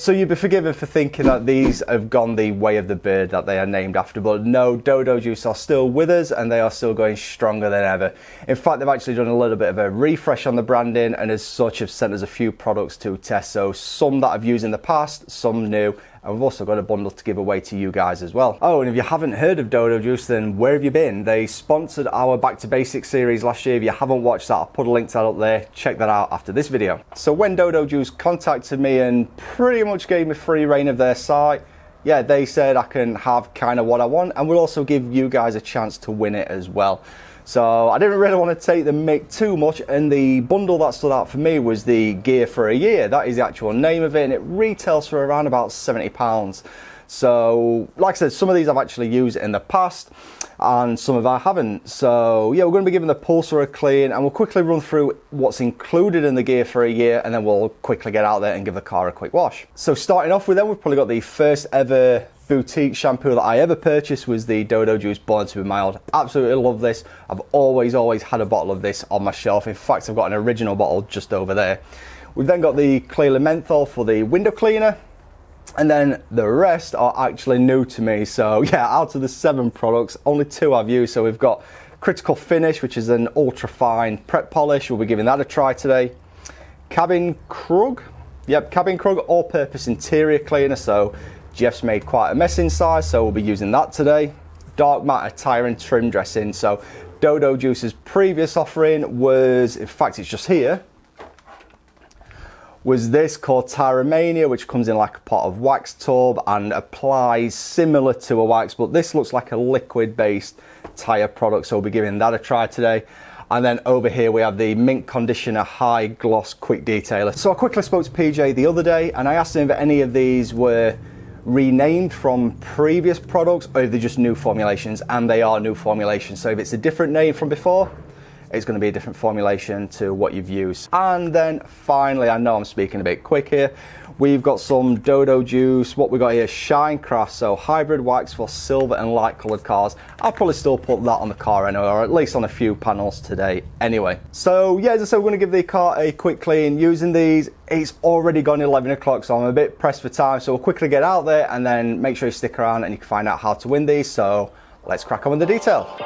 So you'd be forgiven for thinking that these have gone the way of the bird that they are named after, but no, Dodo Juice are still with us and they are still going stronger than ever. In fact, they've actually done a little bit of a refresh on the branding and as such have sent us a few products to test. So some that I've used in the past, some new, and we've also got a bundle to give away to you guys as well. Oh, and if you haven't heard of Dodo Juice, then where have you been? They sponsored our Back to Basics series last year. If you haven't watched that, I'll put a link to that up there. Check that out after this video. So when Dodo Juice contacted me and pretty much gave me free reign of their site, yeah, they said I can have kind of what I want and we'll also give you guys a chance to win it as well. So I didn't really want to take the mick too much, and the bundle that stood out for me was the gear for a year. That is the actual name of it, and it retails for around about £70. So like I said, some of these I've actually used in the past and some of I haven't. So yeah, we're going to be giving the pulser a clean and we'll quickly run through what's included in the gear for a year, and then we'll quickly get out there and give the car a quick wash. So starting off with them, we've probably got the first ever boutique shampoo that I ever purchased was the Dodo Juice Born to be Mild. Absolutely love this. I've always had a bottle of this on my shelf. In fact, I've got an original bottle just over there. We've then got the Clearly Menthol for the window cleaner, and then the rest are actually new to me. So yeah, out of the 7 products, only 2 I've used. So we've got Critical Finish, which is an ultra fine prep polish. We'll be giving that a try today. Cabin Krug, yep, Cabin Krug all-purpose interior cleaner. So Jeff's made quite a mess inside, so we'll be using that today. Dark Matter Tire and Trim Dressing. So Dodo Juice's previous offering was, in fact it's just here, was this called Tyromania, which comes in like a pot of wax tub and applies similar to a wax, but this looks like a liquid based tire product, so we'll be giving that a try today. And then over here we have the Mink Condition High Gloss Quick Detailer. So I quickly spoke to PJ the other day and I asked him if any of these were renamed from previous products or if they're just new formulations, and they are new formulations. So if it's a different name from before, it's going to be a different formulation to what you've used. And then finally, I know I'm speaking a bit quick here, we've got some Dodo Juice, what we got here, Shinecraft, so hybrid wax for silver and light coloured cars. I'll probably still put that on the car anyway, or at least on a few panels today anyway. So yeah, as I said, we're going to give the car a quick clean using these. It's already gone 11 o'clock, so I'm a bit pressed for time, so we'll quickly get out there and then make sure you stick around and you can find out how to win these. So let's crack on with the detail.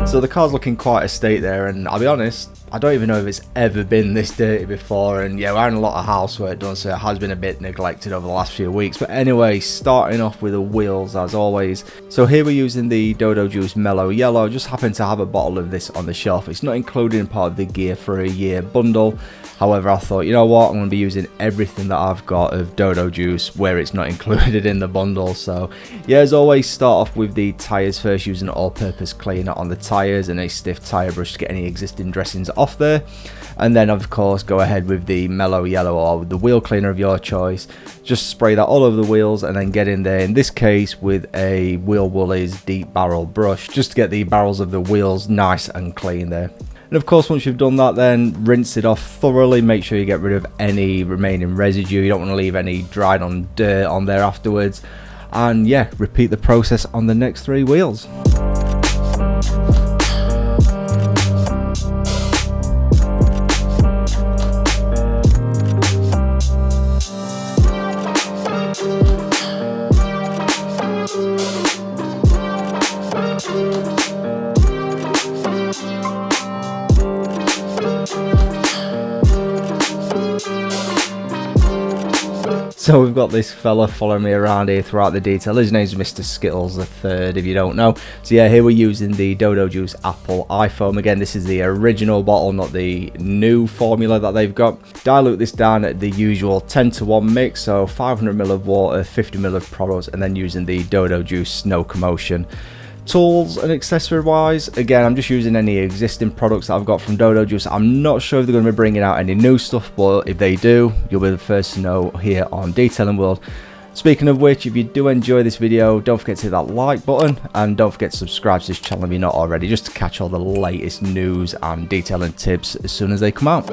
So the car's looking quite a state there, and I'll be honest, I don't even know if it's ever been this dirty before. And yeah, we're having a lot of housework done, so it has been a bit neglected over the last few weeks. But anyway, starting off with the wheels as always. So here we're using the Dodo Juice Mellow Yellow. Just happen to have a bottle of this on the shelf. It's not included in part of the gear for a year bundle. However, I thought, you know what, I'm going to be using everything that I've got of Dodo Juice where it's not included in the bundle. So yeah, as always, start off with the tyres first, using an all-purpose cleaner on the tyres and a stiff tyre brush to get any existing dressings off there. And then of course go ahead with the Mellow Yellow or the wheel cleaner of your choice. Just spray that all over the wheels and then get in there, in this case with a Wheel Woolies deep barrel brush, just to get the barrels of the wheels nice and clean there. And of course, once you've done that, then rinse it off thoroughly. Make sure you get rid of any remaining residue. You don't want to leave any dried on dirt on there afterwards. And yeah, repeat the process on the next 3 wheels. So we've got this fella following me around here throughout the detail. His name's Mr Skittles the Third, if you don't know. So yeah, here we're using the Dodo Juice Apple iFoam. Again, this is the original bottle, not the new formula that they've got. Dilute this down at the usual 10:1 mix, so 500ml of water, 50ml of products, and then using the Dodo Juice Snow Commotion. Tools and accessory wise, again, I'm just using any existing products that I've got from Dodo Juice. I'm not sure if they're going to be bringing out any new stuff, but if they do, you'll be the first to know here on Detailing World. Speaking of which, if you do enjoy this video, don't forget to hit that like button and don't forget to subscribe to this channel if you're not already, just to catch all the latest news and detailing tips as soon as they come out.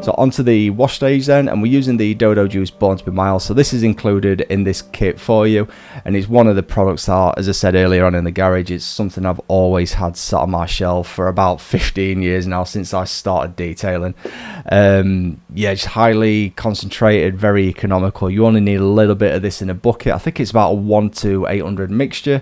So onto the wash stage then, and we're using the Dodo Juice Born to be Mild. So this is included in this kit for you, and it's one of the products that, as I said earlier on in the garage, it's something I've always had sat on my shelf for about 15 years now, since I started detailing. Yeah, it's highly concentrated, very economical. You only need a little bit of this in a bucket. I think it's about a 1 to 800 mixture.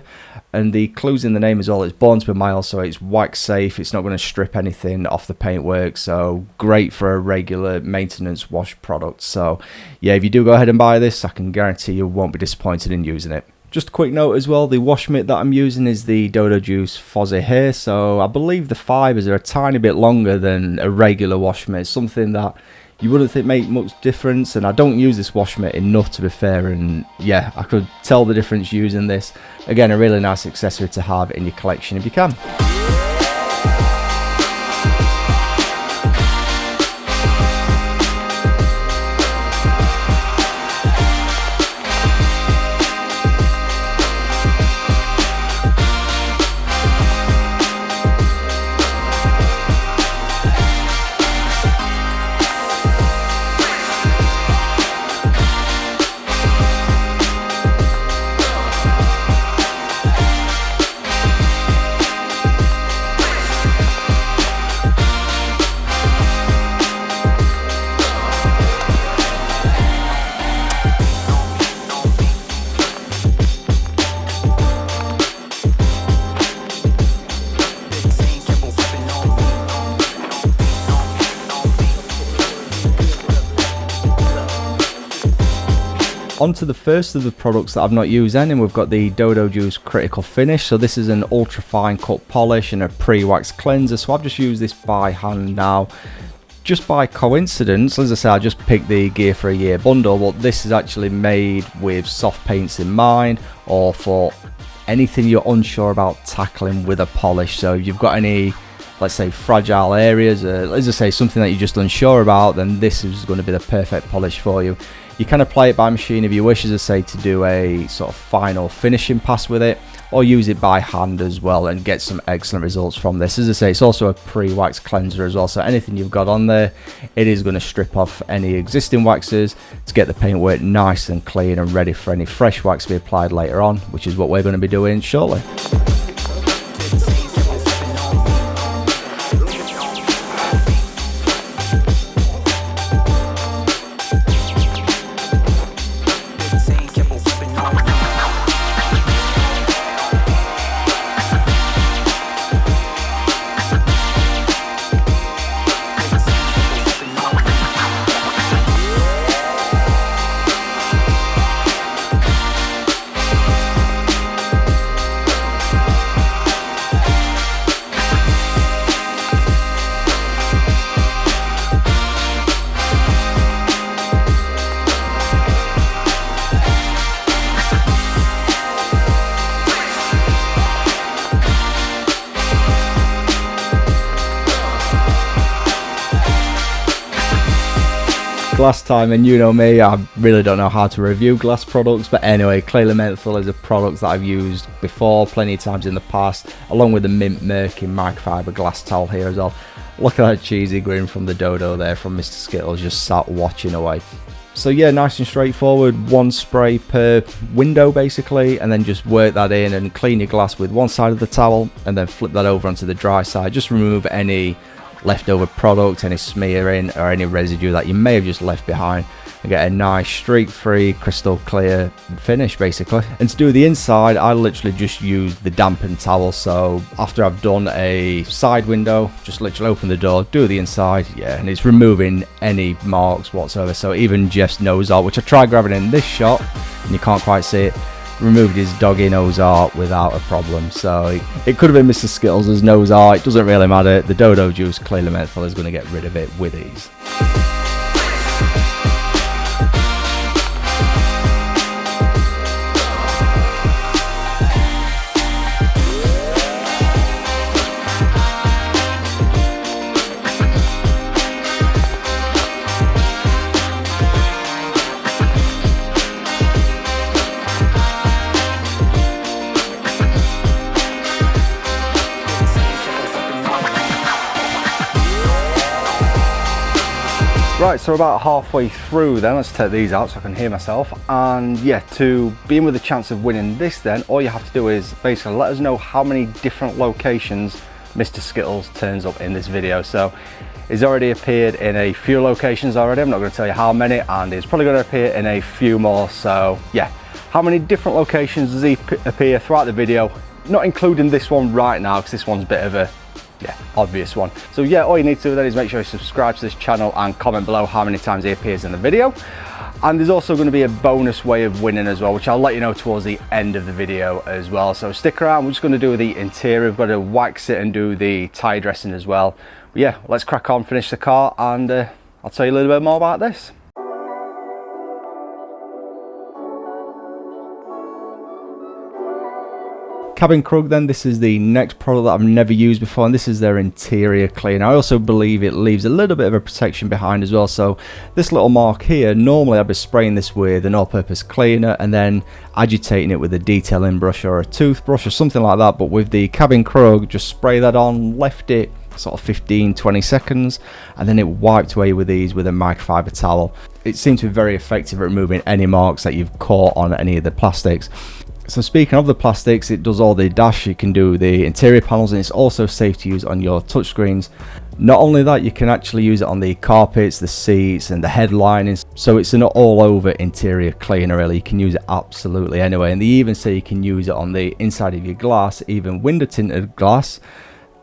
And the clues in the name as well, it's born to be mild, so it's wax safe, it's not going to strip anything off the paintwork, so great for a regular maintenance wash product. So yeah, if you do go ahead and buy this, I can guarantee you won't be disappointed in using it. Just a quick note as well, the wash mitt that I'm using is the Dodo Juice Fuzzy here, so I believe the fibres are a tiny bit longer than a regular wash mitt, something that you wouldn't think make much difference, and I don't use this wash mitt enough, to be fair, and yeah, I could tell the difference using this. Again, a really nice accessory to have in your collection if you can. Onto the first of the products that I've not used then, and we've got the Dodo Juice Critical Finish. So this is an ultra fine cut polish and a pre-wax cleanser, so I've just used this by hand now. Just by coincidence, as I say, I just picked the Gear for a Year bundle, but this is actually made with soft paints in mind, or for anything you're unsure about tackling with a polish. So if you've got any, let's say, fragile areas, as I say, something that you're just unsure about, then this is going to be the perfect polish for you. You can apply it by machine if you wish, as I say, to do a sort of final finishing pass with it, or use it by hand as well and get some excellent results from this. As I say, it's also a pre-wax cleanser as well, so anything you've got on there, it is going to strip off any existing waxes to get the paintwork nice and clean and ready for any fresh wax to be applied later on, which is what we're going to be doing shortly. glass time, and you know me, I really don't know how to review glass products, but anyway, Clay Menthol is a product that I've used before plenty of times in the past, along with the Mint Murky microfiber glass towel here as well. Look at that cheesy grin from the Dodo there, from Mr Skittles, just sat watching away. So yeah, nice and straightforward, one spray per window basically, and then just work that in and clean your glass with one side of the towel, and then flip that over onto the dry side. Just remove any leftover product, any smearing or any residue that you may have just left behind, and get a nice streak-free, crystal clear finish basically. And to do the inside, I literally just use the dampened towel. So after I've done a side window, just literally open the door, do the inside, yeah, and it's removing any marks whatsoever. So even Jeff's nose art, which I tried grabbing in this shot and you can't quite see it, removed his doggy nose art without a problem. So it could have been Mr Skittles' nose art, it doesn't really matter. The Dodo Juice Clay Menthol is going to get rid of it with ease. Right, so about halfway through then, let's take these out so I can hear myself. And yeah, to be in with a chance of winning this then, all you have to do is basically let us know how many different locations Mr Skittles turns up in this video. So he's already appeared in a few locations already, I'm not going to tell you how many, and he's probably going to appear in a few more. So yeah, how many different locations does he appear throughout the video? Not including this one right now, because this one's a bit of a obvious one. So yeah, all you need to do then is make sure you subscribe to this channel and comment below how many times he appears in the video. And there's also going to be a bonus way of winning as well, which I'll let you know towards the end of the video as well. So stick around, we're just going to do the interior. We've got to wax it and do the tie dressing as well. But yeah, let's crack on, finish the car, and I'll tell you a little bit more about this. Cabin Krug then, this is the next product that I've never used before, and this is their interior cleaner. I also believe it leaves a little bit of a protection behind as well. So this little mark here, normally I'd be spraying this with an all-purpose cleaner and then agitating it with a detailing brush or a toothbrush or something like that. But with the Cabin Krug, just spray that on, left it sort of 15-20 seconds, and then it wiped away with ease with a microfiber towel. It seems to be very effective at removing any marks that you've caught on any of the plastics. So speaking of the plastics, it does all the dash, you can do the interior panels, and it's also safe to use on your touchscreens. Not only that, you can actually use it on the carpets, the seats and the headlinings. So it's an all over interior cleaner really. You can use it absolutely anywhere, and they even say you can use it on the inside of your glass, even window tinted glass.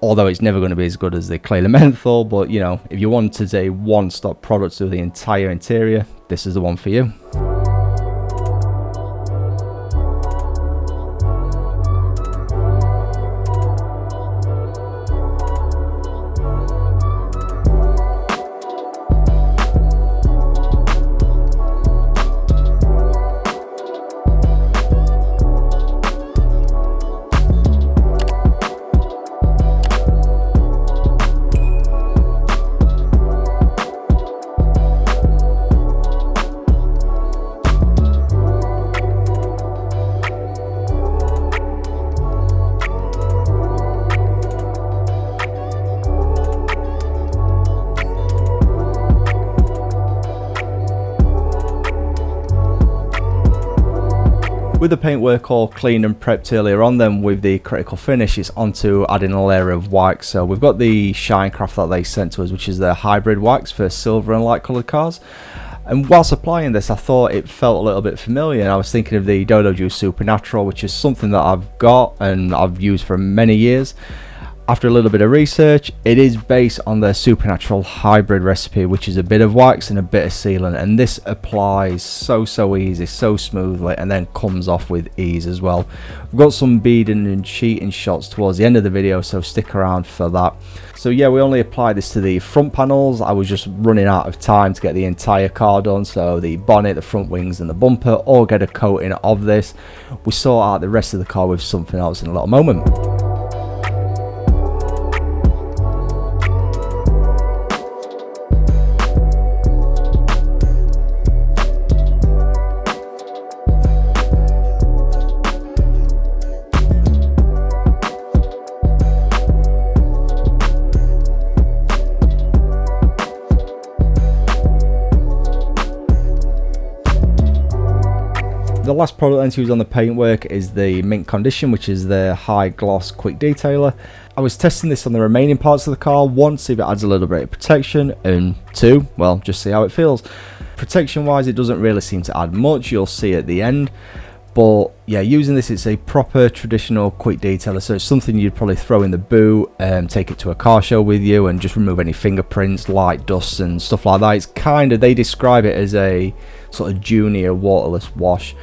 Although it's never going to be as good as the Clay Menthol, but you know, if you wanted a one-stop product to the entire interior, this is the one for you. With the paintwork all clean and prepped earlier on, then with the critical finish, it's onto adding a layer of wax. So we've got the Shinecraft that they sent to us, which is their hybrid wax for silver and light coloured cars. And whilst applying this, I thought it felt a little bit familiar, and I was thinking of the Dodo Juice Supernatural, which is something that I've got and I've used for many years. After a little bit of research, it is based on their Supernatural hybrid recipe, which is a bit of wax and a bit of sealant, and this applies so easy, so smoothly, and then comes off with ease as well. We've got some beading and cheating shots towards the end of the video, so stick around for that. So yeah, we only applied this to the front panels. I was just running out of time to get the entire car done, so the bonnet, the front wings and the bumper all get a coating of this. We sort out the rest of the car with something else in a little moment. The last product then to use on the paintwork is the Mink Condition, which is the high gloss quick detailer. I was testing this on the remaining parts of the car. One, see if it adds a little bit of protection, and two, well, just see how it feels. Protection wise, it doesn't really seem to add much, you'll see at the end. But yeah, using this, it's a proper traditional quick detailer, so it's something you'd probably throw in the boot and take it to a car show with you and just remove any fingerprints, light dust and stuff like that. It's kind of, they describe it as a sort of junior waterless wash.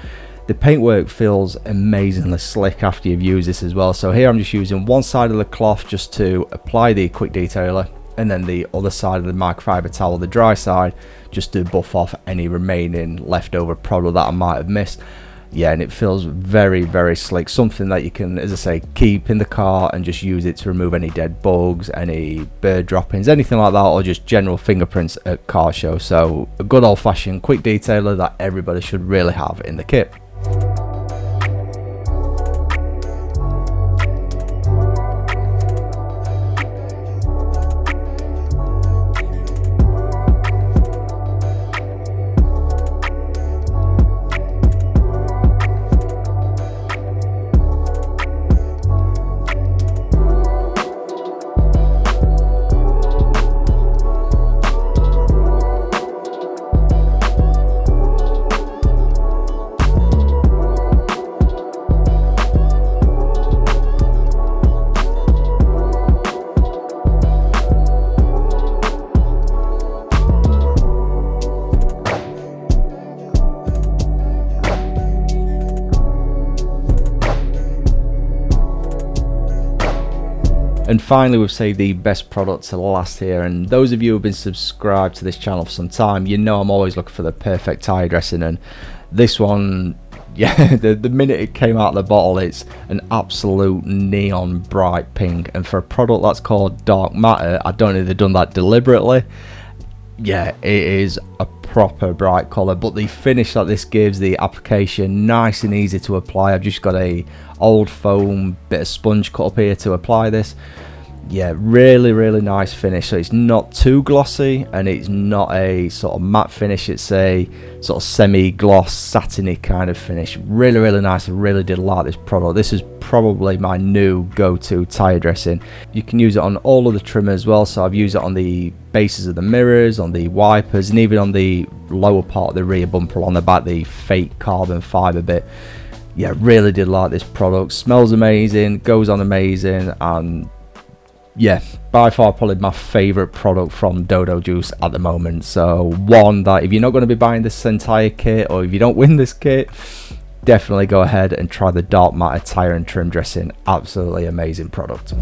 The paintwork feels amazingly slick after you've used this as well. So here I'm just using one side of the cloth just to apply the quick detailer, and then the other side of the microfiber towel, the dry side, just to buff off any remaining leftover product that I might have missed. Yeah, and it feels very, very slick. Something that you can, as I say, keep in the car and just use it to remove any dead bugs, any bird droppings, anything like that, or just general fingerprints at car show. So a good old-fashioned quick detailer that everybody should really have in the kit. And finally, we've saved the best product to last here, and those of you who have been subscribed to this channel for some time, you know I'm always looking for the perfect tyre dressing, and this one, yeah, the minute it came out of the bottle, it's an absolute neon bright pink, and for a product that's called dark matter, I don't know if they've done that deliberately. Yeah, it is a proper bright colour, but the finish that this gives the application, nice and easy to apply. I've just got a old foam bit of sponge cut up here to apply this. Yeah, really, really nice finish. So it's not too glossy and it's not a sort of matte finish, it's a sort of semi-gloss satiny kind of finish. Really, really nice. I really did like this product. This is probably my new go-to tyre dressing. You can use it on all of the trim as well, so I've used it on the bases of the mirrors, on the wipers, and even on the lower part of the rear bumper on the back, the fake carbon fibre bit. Yeah, really did like this product. Smells amazing, goes on amazing, and yeah, by far probably my favourite product from Dodo Juice at the moment. So one that if you're not going to be buying this entire kit, or if you don't win this kit, definitely go ahead and try the dark matter tyre and trim dressing. Absolutely amazing product.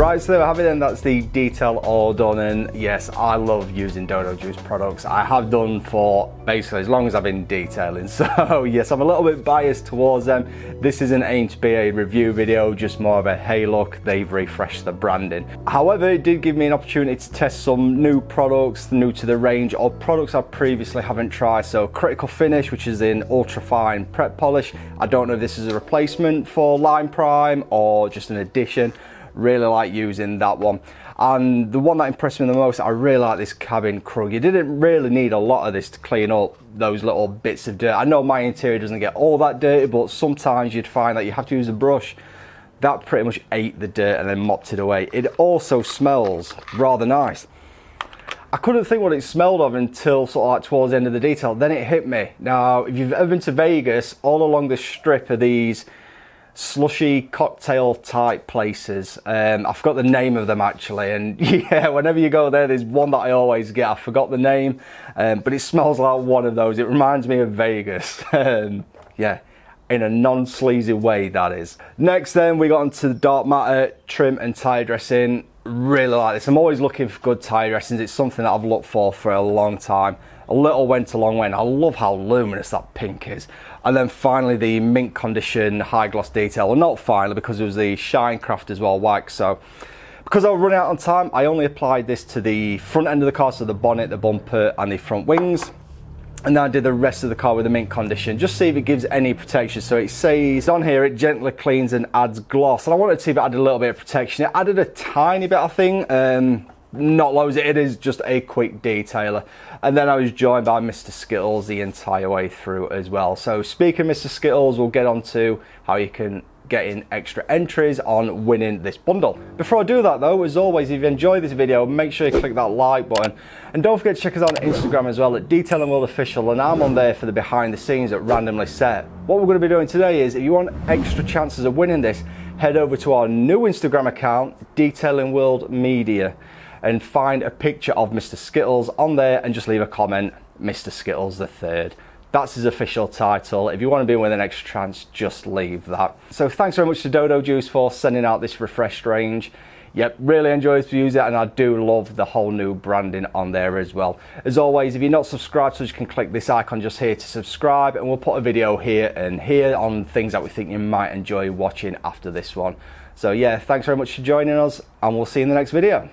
Right, so there we have it then, that's the detail all done, and yes, I love using Dodo Juice products. I have done for basically as long as I've been detailing, so yes, I'm a little bit biased towards them. This isn't aimed to be a review video, just more of a hey look, they've refreshed the branding. However, it did give me an opportunity to test some new products, new to the range, or products I previously haven't tried. So Critical Finish, which is in ultra fine prep polish. I don't know if this is a replacement for Lime Prime or just an addition. Really like using that one. And the one that impressed me the most, I really like this cabin Krug. You didn't really need a lot of this to clean up those little bits of dirt. I know my interior doesn't get all that dirty, but sometimes you'd find that you have to use a brush. That pretty much ate the dirt and then mopped it away. It also smells rather nice. I couldn't think what it smelled of until sort of like towards the end of the detail. Then it hit me. Now, if you've ever been to Vegas, all along the strip of these slushy cocktail type places, I forgot the name of them actually, and yeah, whenever you go there's one that I always get. I forgot the name, but it smells like one of those. It reminds me of Vegas. Yeah, in a non-sleazy way, that is. Next then, we got onto the dark matter trim and tire dressing. Really like this. I'm always looking for good tire dressings. It's something that I've looked for a long time. A little went a long way, and I love how luminous that pink is. And then finally the Mink Condition high gloss detail. Well, not finally, because it was the Shinecraft as well wax. So because I was running out on time, I only applied this to the front end of the car, so the bonnet, the bumper and the front wings. And then I did the rest of the car with the Mink Condition, just see if it gives any protection. So it says on here, it gently cleans and adds gloss. And I wanted to see if it added a little bit of protection. It added a tiny bit, I think. Not loads, it is just a quick detailer. And then I was joined by Mr Skittles the entire way through as well. So speaking of Mr Skittles, we'll get on to how you can get in extra entries on winning this bundle. Before I do that though, as always, if you enjoyed this video, make sure you click that like button. And don't forget to check us out on Instagram as well at Detailing World Official, and I'm on there for the behind the scenes at Randomly Set. What we're going to be doing today is, if you want extra chances of winning this, head over to our new Instagram account, Detailing World Media, and find a picture of Mr Skittles on there and just leave a comment, Mr Skittles the Third. That's his official title. If you want to be with an extra chance, just leave that. So thanks very much to Dodo Juice for sending out this refreshed range. Yep, really enjoyed to use it, and I do love the whole new branding on there as well. As always, if you're not subscribed, so you can click this icon just here to subscribe, and we'll put a video here and here on things that we think you might enjoy watching after this one. So yeah, thanks very much for joining us, and we'll see you in the next video.